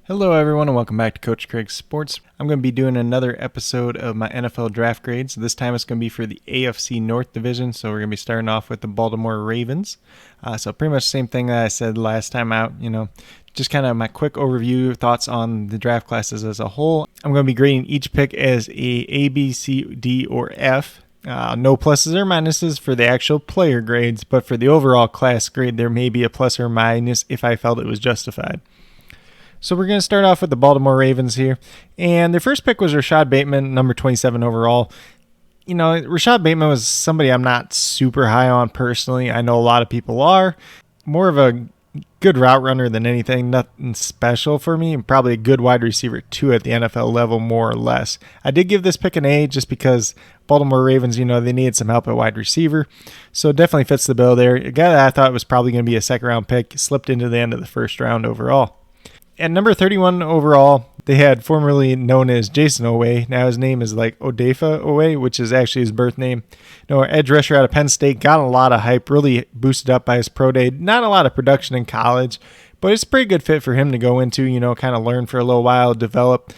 Hello everyone and welcome back to Coach Craig Sports. I'm going to be doing another episode of my NFL draft grades. This time it's going to be for the AFC North Division, so we're going to be starting off with the Baltimore Ravens. So pretty much the same thing that I said last time out, just kind of my quick overview, thoughts on the draft classes as a whole. I'm going to be grading each pick as a B, C, D, or F. No pluses or minuses for the actual player grades, but for the overall class grade, there may be a plus or minus if I felt it was justified. So we're going to start off with the Baltimore Ravens here. And their first pick was Rashad Bateman, number 27 overall. Rashad Bateman was somebody I'm not super high on personally. I know a lot of people are. More of a good route runner than anything. Nothing special for me. Probably a good wide receiver too at the NFL level, more or less. I did give this pick an A just because Baltimore Ravens, they needed some help at wide receiver. So it definitely fits the bill there. A guy that I thought was probably going to be a second round pick slipped into the end of the first round overall. At number 31 overall, they had formerly known as Jason Oweh. Now his name is like Odafe Oweh, which is actually his birth name. Edge rusher out of Penn State, got a lot of hype, really boosted up by his pro day. Not a lot of production in college, but it's a pretty good fit for him to go into, kind of learn for a little while, develop.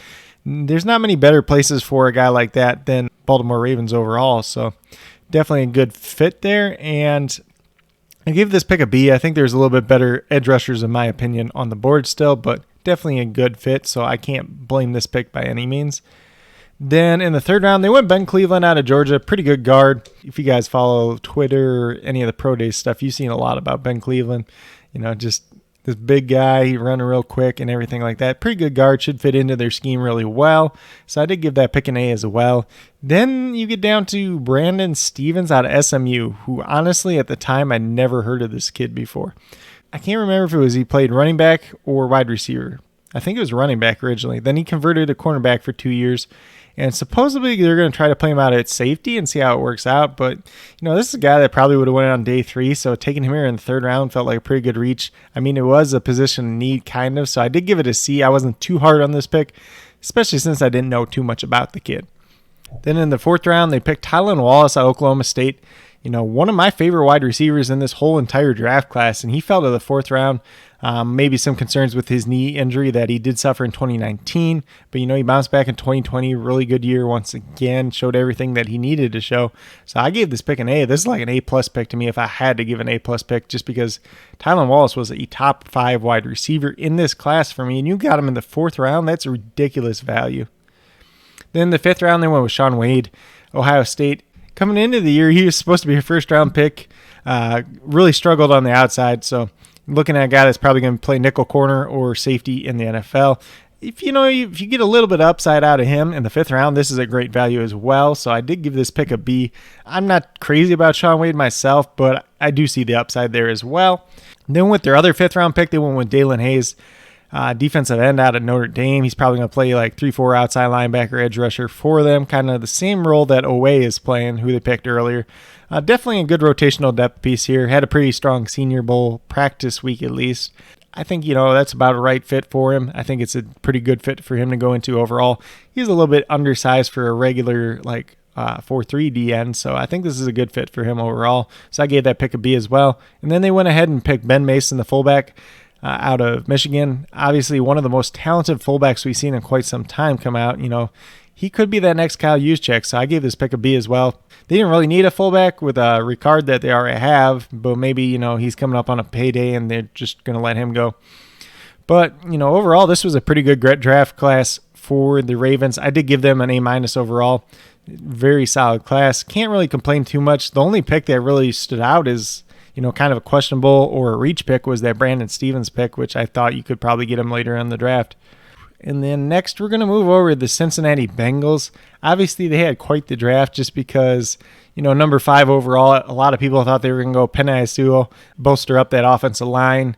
There's not many better places for a guy like that than Baltimore Ravens overall, so definitely a good fit there. And I gave this pick a B. I think there's a little bit better edge rushers, in my opinion, on the board still, but definitely a good fit, so I can't blame this pick by any means. Then in the third round, they went Ben Cleveland out of Georgia. Pretty good guard. If you guys follow Twitter or any of the Pro Day stuff, you've seen a lot about Ben Cleveland. Just this big guy, he running real quick and everything like that. Pretty good guard, should fit into their scheme really well. So I did give that pick an A as well. Then you get down to Brandon Stevens out of SMU, who honestly at the time I never heard of this kid before. I can't remember if it was he played running back or wide receiver. I think it was running back originally. Then he converted to cornerback for 2 years. And supposedly they're going to try to play him out at safety and see how it works out. But, this is a guy that probably would have went on day 3. So taking him here in the third round felt like a pretty good reach. I mean, it was a position in need kind of. So I did give it a C. I wasn't too hard on this pick, especially since I didn't know too much about the kid. Then in the fourth round, they picked Tylan Wallace out of Oklahoma State. One of my favorite wide receivers in this whole entire draft class, and he fell to the fourth round. Maybe some concerns with his knee injury that he did suffer in 2019, but he bounced back in 2020, really good year once again, showed everything that he needed to show. So I gave this pick an A. This is like an A+ pick to me if I had to give an A+ pick, just because Tylan Wallace was a top 5 wide receiver in this class for me, and you got him in the fourth round. That's a ridiculous value. Then the fifth round, they went with Shaun Wade, Ohio State. Coming into the year, he was supposed to be a first-round pick. Really struggled on the outside, so looking at a guy that's probably going to play nickel corner or safety in the NFL. If you get a little bit of upside out of him in the fifth round, this is a great value as well. So I did give this pick a B. I'm not crazy about Shaun Wade myself, but I do see the upside there as well. Then with their other fifth-round pick, they went with Dalen Hayes, defensive end out of Notre Dame. He's probably going to play like 3-4 outside linebacker, edge rusher for them, kind of the same role that Oweh is playing, who they picked earlier. Definitely a good rotational depth piece here. Had a pretty strong Senior Bowl practice week at least. I think, that's about a right fit for him. I think it's a pretty good fit for him to go into overall. He's a little bit undersized for a regular 4-3 DN, so I think this is a good fit for him overall. So I gave that pick a B as well. And then they went ahead and picked Ben Mason, the fullback, out of Michigan. Obviously one of the most talented fullbacks we've seen in quite some time come out. He could be that next Kyle Juszczyk, so I gave this pick a B as well. They didn't really need a fullback with Ricard that they already have, but maybe, he's coming up on a payday and they're just going to let him go. But, overall, this was a pretty good draft class for the Ravens. I did give them an A- overall. Very solid class. Can't really complain too much. The only pick that really stood out is, kind of a questionable or a reach pick was that Brandon Stevens pick, which I thought you could probably get him later in the draft. And then next, we're going to move over to the Cincinnati Bengals. Obviously, they had quite the draft just because, number 5 overall, a lot of people thought they were going to go Penei Sewell, bolster up that offensive line.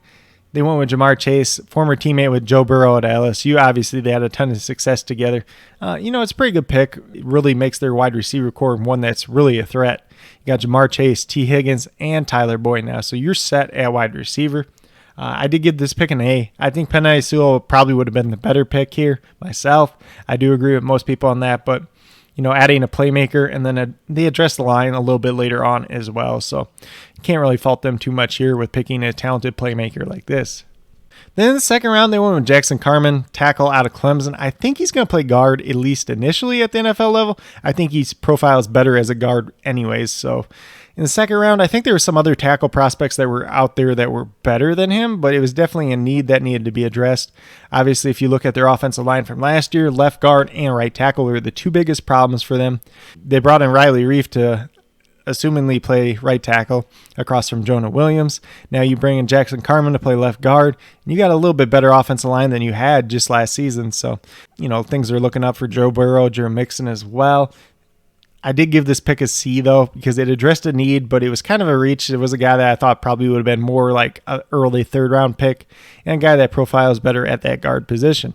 They went with Jamar Chase, former teammate with Joe Burrow at LSU. Obviously, they had a ton of success together. It's a pretty good pick. It really makes their wide receiver core one that's really a threat. You got Jamar Chase, T. Higgins, and Tyler Boyd now. So you're set at wide receiver. I did give this pick an A. I think Penei Sewell probably would have been the better pick here myself. I do agree with most people on that, but adding a playmaker, and then they address the line a little bit later on as well. So can't really fault them too much here with picking a talented playmaker like this. Then in the second round, they went with Jackson Carman, tackle out of Clemson. I think he's going to play guard, at least initially at the NFL level. I think his profile is better as a guard anyways. So in the second round, I think there were some other tackle prospects that were out there that were better than him, but it was definitely a need that needed to be addressed. Obviously, if you look at their offensive line from last year, left guard and right tackle were the two biggest problems for them. They brought in Riley Reif to assumingly play right tackle across from Jonah Williams. Now you bring in Jackson Carman to play left guard, and you got a little bit better offensive line than you had just last season. So, things are looking up for Joe Burrow, Joe Mixon as well. I did give this pick a C, though, because it addressed a need, but it was kind of a reach. It was a guy that I thought probably would have been more like an early third-round pick, and a guy that profiles better at that guard position.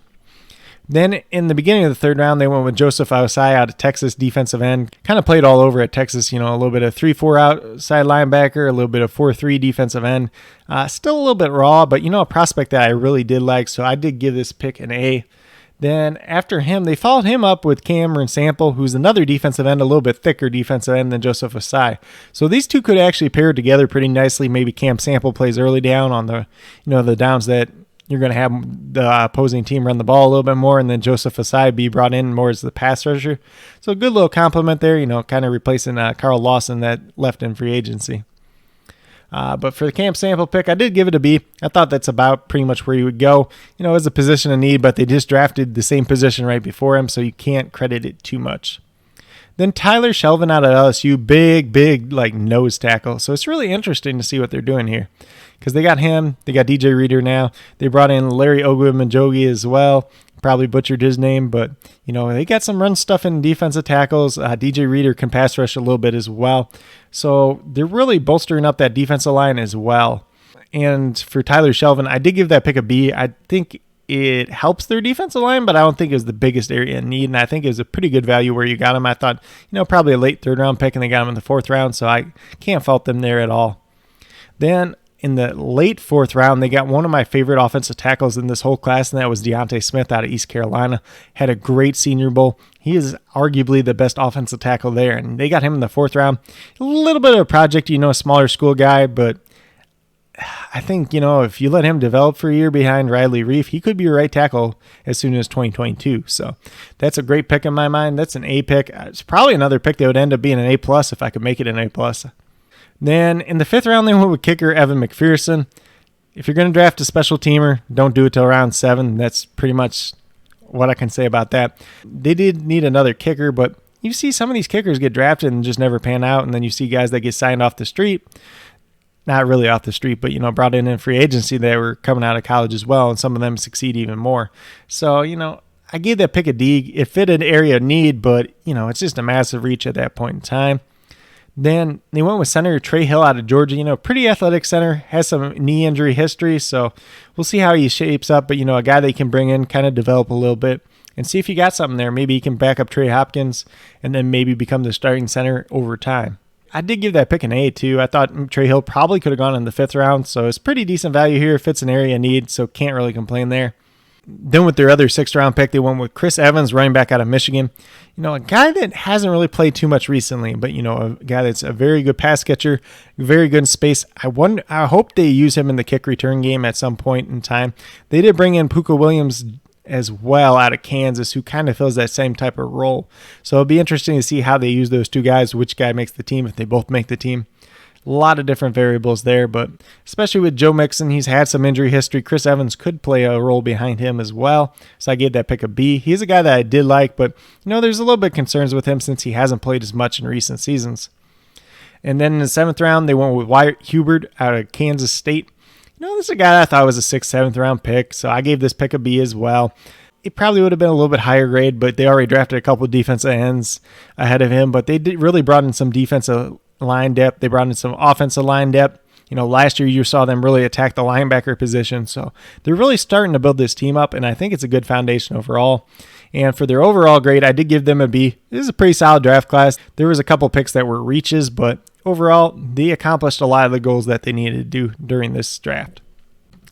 Then in the beginning of the third round, they went with Joseph Osai out of Texas, defensive end. Kind of played all over at Texas, a little bit of 3-4 outside linebacker, a little bit of 4-3 defensive end. Still a little bit raw, but a prospect that I really did like, so I did give this pick an A. Then after him, they followed him up with Cameron Sample, who's another defensive end, a little bit thicker defensive end than Joseph Osai. So these two could actually pair together pretty nicely. Maybe Cam Sample plays early down on the, the downs that you're going to have the opposing team run the ball a little bit more, and then Joseph Osai be brought in more as the pass rusher. So a good little compliment there, kind of replacing Carl Lawson that left in free agency. But for the Cam Sample pick, I did give it a B. I thought that's about pretty much where you would go. As a position of need, but they just drafted the same position right before him, so you can't credit it too much. Then Tyler Shelvin out of LSU, big nose tackle. So it's really interesting to see what they're doing here. Because they got him, they got DJ Reader now. They brought in Larry Ogunjobi as well. Probably butchered his name, but they got some run stuff in defensive tackles. DJ Reader can pass rush a little bit as well. So they're really bolstering up that defensive line as well. And for Tyler Shelvin, I did give that pick a B. I think it helps their defensive line, but I don't think it was the biggest area in need, and I think it was a pretty good value where you got him. I thought, probably a late third round pick, and they got him in the fourth round, so I can't fault them there at all. Then in the late fourth round, they got one of my favorite offensive tackles in this whole class, and that was Deontay Smith out of East Carolina. Had a great Senior Bowl. He is arguably the best offensive tackle there, and they got him in the fourth round. A little bit of a project, a smaller school guy, but I think, if you let him develop for a year behind Riley Reif, he could be your right tackle as soon as 2022. So that's a great pick in my mind. That's an A pick. It's probably another pick that would end up being an A+ if I could make it an A+. Then in the fifth round, they went with kicker Evan McPherson. If you're going to draft a special teamer, don't do it till round 7. That's pretty much what I can say about that. They did need another kicker, but you see some of these kickers get drafted and just never pan out, and then you see guys that get signed off the street. Not really off the street, but, brought in free agency that were coming out of college as well, and some of them succeed even more. So, I gave that pick a D. It fit an area of need, but, it's just a massive reach at that point in time. Then they went with center Trey Hill out of Georgia. Pretty athletic center, has some knee injury history, so we'll see how he shapes up. But, a guy they can bring in, kind of develop a little bit, and see if you got something there. Maybe he can back up Trey Hopkins and then maybe become the starting center over time. I did give that pick an A, too. I thought Trey Hill probably could have gone in the fifth round, so it's pretty decent value here. Fits an area of need, so can't really complain there. Then with their other sixth-round pick, they went with Chris Evans, running back out of Michigan. A guy that hasn't really played too much recently, but, a guy that's a very good pass catcher, very good in space. I hope they use him in the kick return game at some point in time. They did bring in Puka Williams as well out of Kansas, who kind of fills that same type of role. So it'll be interesting to see how they use those two guys, which guy makes the team, if they both make the team. A lot of different variables there, but especially with Joe Mixon, he's had some injury history. Chris Evans could play a role behind him as well, so I gave that pick a B. He's a guy that I did like, but there's a little bit of concerns with him since he hasn't played as much in recent seasons. And then in the seventh round, they went with Wyatt Hubert out of Kansas State. This is a guy that I thought was a 6th, 7th round pick, so I gave this pick a B as well. It probably would have been a little bit higher grade, but they already drafted a couple of defensive ends ahead of him, but they really brought in some defensive line depth. They brought in some offensive line depth. Last year you saw them really attack the linebacker position, so they're really starting to build this team up, and I think it's a good foundation overall. And for their overall grade, I did give them a B. This is a pretty solid draft class. There was a couple picks that were reaches, but overall, they accomplished a lot of the goals that they needed to do during this draft.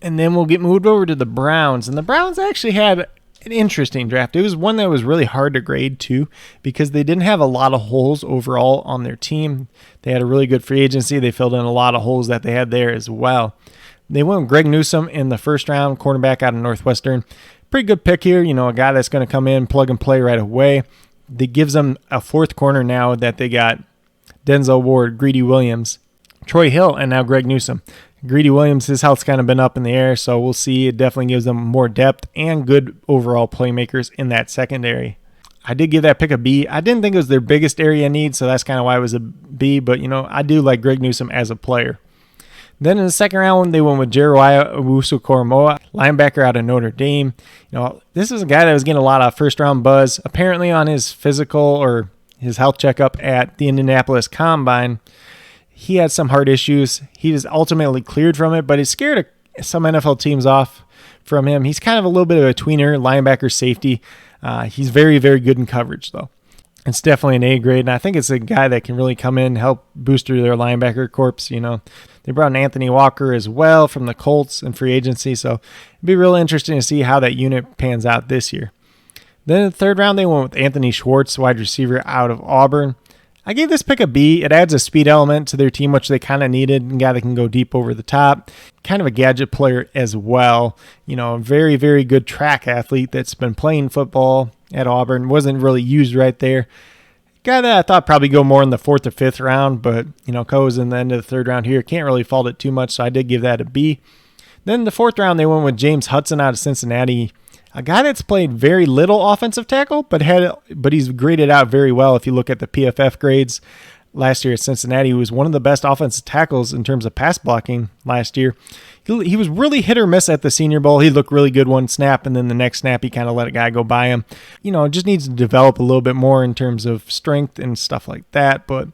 And then we'll get moved over to the Browns, and the Browns actually had an interesting draft. It was one that was really hard to grade too, because they didn't have a lot of holes overall on their team. They had a really good free agency. They filled in a lot of holes that they had there as well. They went with Greg Newsome in the first round, cornerback out of Northwestern. Pretty good pick here, a guy that's going to come in, plug and play right away. That gives them a fourth corner now that they got Denzel Ward, Greedy Williams, Troy Hill, and now Greg Newsome. Greedy Williams, his health's kind of been up in the air, so we'll see. It definitely gives them more depth and good overall playmakers in that secondary. I did give that pick a B. I didn't think it was their biggest area need, so that's kind of why it was a B, but, I do like Greg Newsome as a player. Then in the second round, they went with Jeremiah Owusu-Koramoah, linebacker out of Notre Dame. This is a guy that was getting a lot of first-round buzz. Apparently on his physical or his health checkup at the Indianapolis Combine, he had some heart issues. He was ultimately cleared from it, but it scared some NFL teams off from him. He's kind of a little bit of a tweener, linebacker safety. He's very, very good in coverage, though. It's definitely an A grade, and I think it's a guy that can really come in, help booster their linebacker corps. They brought in Anthony Walker as well from the Colts in free agency, so it'd be really interesting to see how that unit pans out this year. Then in the third round, they went with Anthony Schwartz, wide receiver out of Auburn. I gave this pick a B. It adds a speed element to their team, which they kind of needed. A guy that can go deep over the top. Kind of a gadget player as well. A very, very good track athlete that's been playing football at Auburn. Wasn't really used right there. Guy that I thought probably go more in the fourth or fifth round, but, goes in the end of the third round here. Can't really fault it too much, so I did give that a B. Then the fourth round, they went with James Hudson out of Cincinnati. A guy that's played very little offensive tackle, but he's graded out very well if you look at the PFF grades. Last year at Cincinnati, he was one of the best offensive tackles in terms of pass blocking last year. He was really hit or miss at the Senior Bowl. He looked really good one snap, and then the next snap, he kind of let a guy go by him. Just needs to develop a little bit more in terms of strength and stuff like that. But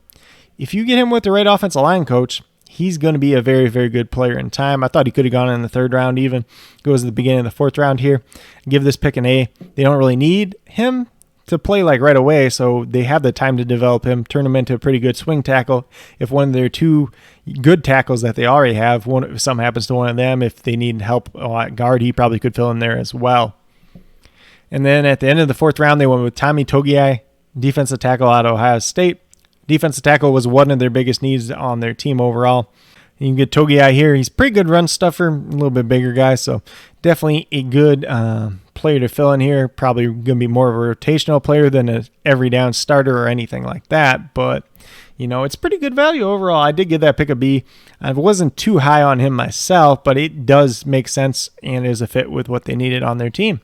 if you get him with the right offensive line coach, he's going to be a very, very good player in time. I thought he could have gone in the third round even. Goes at the beginning of the fourth round here. Give this pick an A. They don't really need him to play right away, so they have the time to develop him, turn him into a pretty good swing tackle. If one of their two good tackles that they already have, if something happens to one of them, if they need help at guard, he probably could fill in there as well. And then at the end of the fourth round, they went with Tommy Togiai, defensive tackle out of Ohio State. Defensive tackle was one of their biggest needs on their team overall. You can get Togiai here. He's a pretty good run stuffer, a little bit bigger guy, so definitely a good player to fill in here. Probably going to be more of a rotational player than an every down starter or anything like that, but it's pretty good value overall. I did give that pick a B. I wasn't too high on him myself, but it does make sense and is a fit with what they needed on their team.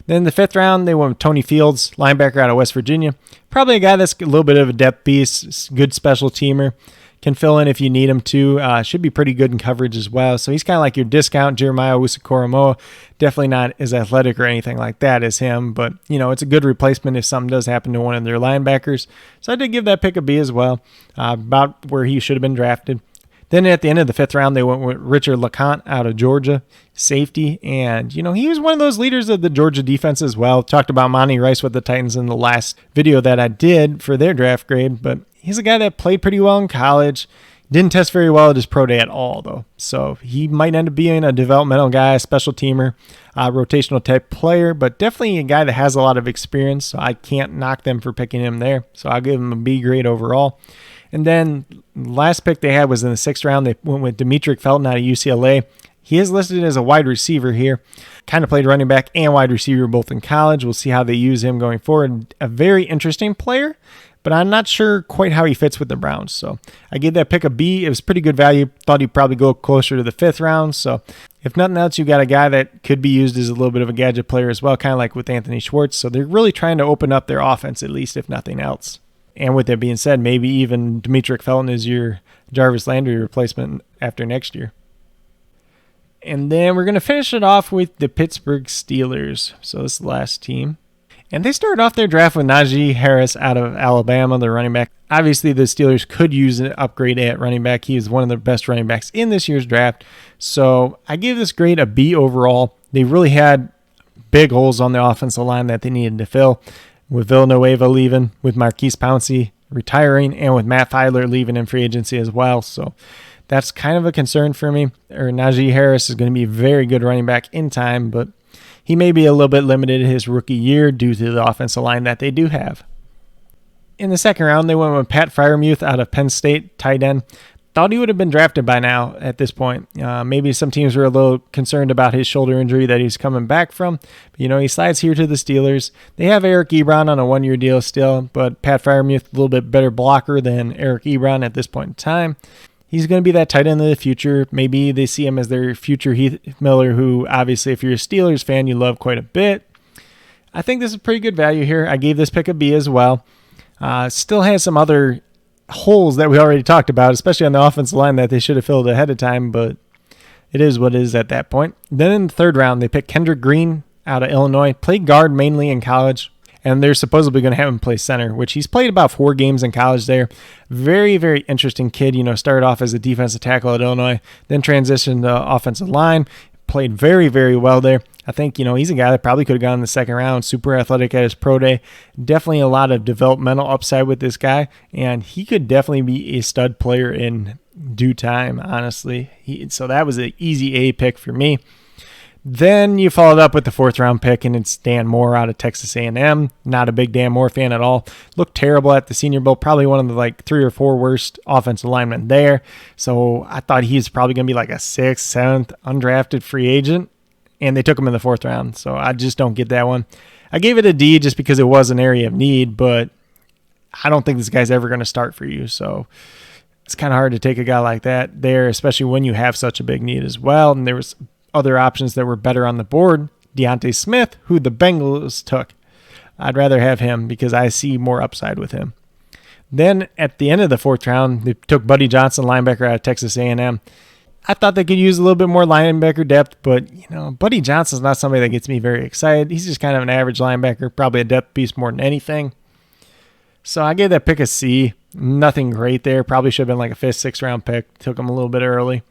Then in the fifth round, they went with Tony Fields, linebacker out of West Virginia. Probably a guy that's a little bit of a depth piece, good special teamer. Can fill in if you need him to. Should be pretty good in coverage as well. So he's kind of like your discount Jeremiah Owusu-Koramoah. Definitely not as athletic or anything like that as him, but it's a good replacement if something does happen to one of their linebackers. So I did give that pick a B as well, about where he should have been drafted. Then at the end of the fifth round, they went with Richard LeCounte out of Georgia, safety. And, he was one of those leaders of the Georgia defense as well. Talked about Monty Rice with the Titans in the last video that I did for their draft grade. But he's a guy that played pretty well in college. Didn't test very well at his pro day at all, though. So he might end up being a developmental guy, a special teamer, rotational type player. But definitely a guy that has a lot of experience. So I can't knock them for picking him there. So I'll give him a B grade overall. And then last pick they had was in the sixth round. They went with Demetric Felton out of UCLA. He is listed as a wide receiver here. Kind of played running back and wide receiver both in college. We'll see how they use him going forward. A very interesting player, but I'm not sure quite how he fits with the Browns. So I gave that pick a B. It was pretty good value. Thought he'd probably go closer to the fifth round. So if nothing else, you got a guy that could be used as a little bit of a gadget player as well, kind of like with Anthony Schwartz. So they're really trying to open up their offense, at least if nothing else. And with that being said, maybe even Demetric Felton is your Jarvis Landry replacement after next year. And then we're going to finish it off with the Pittsburgh Steelers. So this is the last team. And they started off their draft with Najee Harris out of Alabama, the running back. Obviously, the Steelers could use an upgrade at running back. He is one of the best running backs in this year's draft. So I gave this grade a B overall. They really had big holes on the offensive line that they needed to fill. With Villanueva leaving, with Marquise Pouncey retiring, and with Matt Fiedler leaving in free agency as well. So that's kind of a concern for me. Najee Harris is going to be a very good running back in time, but he may be a little bit limited his rookie year due to the offensive line that they do have. In the second round, they went with Pat Freiermuth out of Penn State, tight end. thought he would have been drafted by now at this point. Maybe some teams were a little concerned about his shoulder injury that he's coming back from. But, he slides here to the Steelers. They have Eric Ebron on a 1-year deal still, but Pat Freiermuth, a little bit better blocker than Eric Ebron at this point in time. He's going to be that tight end of the future. Maybe they see him as their future Heath Miller, who obviously if you're a Steelers fan, you love quite a bit. I think this is pretty good value here. I gave this pick a B as well. Still has some other holes that we already talked about, especially on the offensive line that they should have filled ahead of time, but it is what it is at that point. Then in the third round, they picked Kendrick Green out of Illinois, played guard mainly in college, and they're supposedly going to have him play center, which he's played about 4 games in college there. Very, very interesting kid. Started off as a defensive tackle at Illinois, then transitioned to offensive line, played very, very well there. I think, he's a guy that probably could have gone in the second round, super athletic at his pro day. Definitely a lot of developmental upside with this guy, and he could definitely be a stud player in due time, honestly. So that was an easy A pick for me. Then you followed up with the 4th round pick, and it's Dan Moore out of Texas A&M. Not a big Dan Moore fan at all. Looked terrible at the Senior Bowl. Probably one of the 3 or 4 worst offensive linemen there. So I thought he's probably going to be like a 6th, 7th undrafted free agent, and they took him in the 4th round. So I just don't get that one. I gave it a D just because it was an area of need, but I don't think this guy's ever going to start for you. So it's kind of hard to take a guy like that there, especially when you have such a big need as well. And there was other options that were better on the board. Deontay Smith, who the Bengals took. I'd rather have him because I see more upside with him. Then at the end of the 4th round, they took Buddy Johnson, linebacker out of Texas A&M. I thought they could use a little bit more linebacker depth, but, Buddy Johnson's not somebody that gets me very excited. He's just kind of an average linebacker, probably a depth piece more than anything. So I gave that pick a C. Nothing great there. Probably should have been like a 5th, 6th round pick. Took him a little bit early.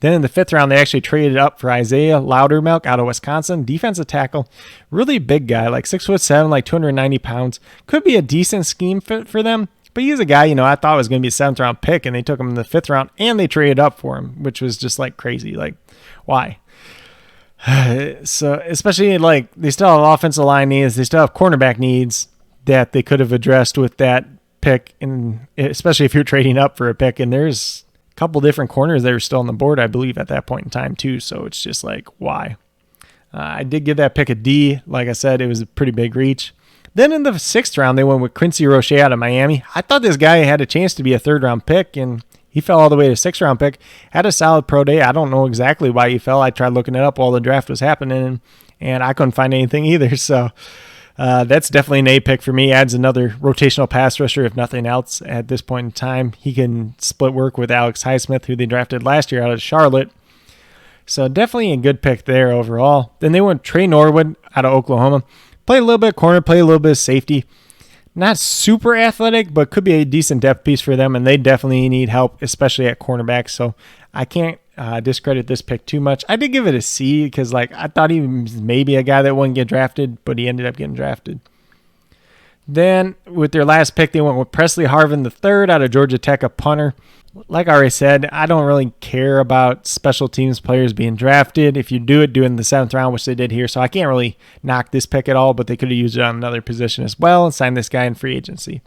Then in the 5th round, they actually traded up for Isaiah Loudermilk out of Wisconsin, defensive tackle. Really big guy, like 6'7", like 290 pounds. Could be a decent scheme fit for them. But he's a guy, I thought was going to be a 7th round pick, and they took him in the 5th round, and they traded up for him, which was just like crazy. Like, why? So, especially they still have offensive line needs, they still have cornerback needs that they could have addressed with that pick, and especially if you're trading up for a pick, and there's a couple different corners that are still on the board, I believe, at that point in time, too. So it's just like, why? I did give that pick a D. Like I said, it was a pretty big reach. Then in the 6th round, they went with Quincy Roche out of Miami. I thought this guy had a chance to be a 3rd round pick, and he fell all the way to 6th round pick. Had a solid pro day. I don't know exactly why he fell. I tried looking it up while the draft was happening, and I couldn't find anything either. So that's definitely an A pick for me. Adds another rotational pass rusher, if nothing else, at this point in time. He can split work with Alex Highsmith, who they drafted last year out of Charlotte. So definitely a good pick there overall. Then they went Trey Norwood out of Oklahoma. Play a little bit of corner, play a little bit of safety. Not super athletic, but could be a decent depth piece for them, and they definitely need help, especially at cornerback. So I can't discredit this pick too much. I did give it a C because I thought he was maybe a guy that wouldn't get drafted, but he ended up getting drafted. Then with their last pick, they went with Presley Harvin III out of Georgia Tech, a punter. Like I already said, I don't really care about special teams players being drafted. If you do it in the 7th round, which they did here, so I can't really knock this pick at all, but they could have used it on another position as well and signed this guy in free agency.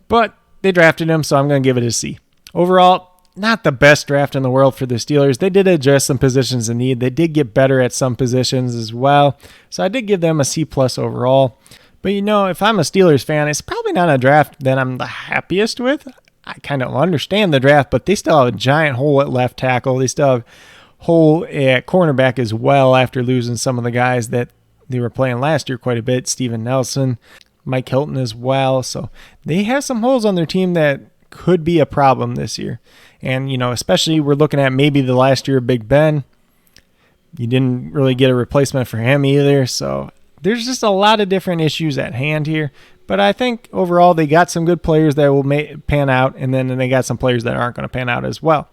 But they drafted him, so I'm going to give it a C. Overall, not the best draft in the world for the Steelers. They did adjust some positions in need. They did get better at some positions as well, so I did give them a C+ overall. But if I'm a Steelers fan, it's probably not a draft that I'm the happiest with. I kind of understand the draft, but they still have a giant hole at left tackle. They still have a hole at cornerback as well after losing some of the guys that they were playing last year quite a bit. Steven Nelson, Mike Hilton as well. So they have some holes on their team that could be a problem this year. And, especially we're looking at maybe the last year of Big Ben. You didn't really get a replacement for him either. So there's just a lot of different issues at hand here. But I think overall they got some good players that will pan out, and then they got some players that aren't going to pan out as well.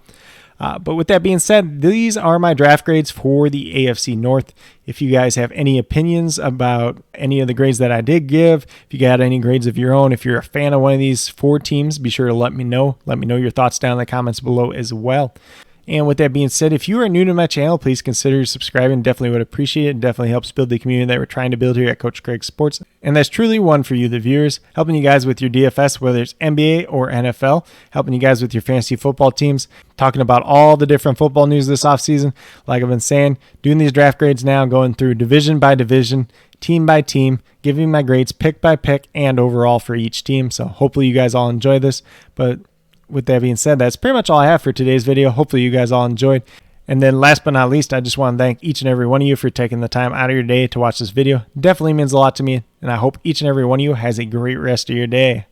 But with that being said, these are my draft grades for the AFC North. If you guys have any opinions about any of the grades that I did give, if you got any grades of your own, if you're a fan of one of these 4 teams, be sure to let me know. Let me know your thoughts down in the comments below as well. And with that being said, if you are new to my channel, please consider subscribing. Definitely would appreciate it. It definitely helps build the community that we're trying to build here at Coach Craig Sports. And that's truly one for you, the viewers, helping you guys with your DFS, whether it's NBA or NFL, helping you guys with your fantasy football teams, talking about all the different football news this offseason. Like I've been saying, doing these draft grades now, going through division by division, team by team, giving my grades pick by pick and overall for each team. So hopefully you guys all enjoy this. But with that being said, that's pretty much all I have for today's video. Hopefully you guys all enjoyed. And then last but not least, I just want to thank each and every one of you for taking the time out of your day to watch this video. Definitely means a lot to me, and I hope each and every one of you has a great rest of your day.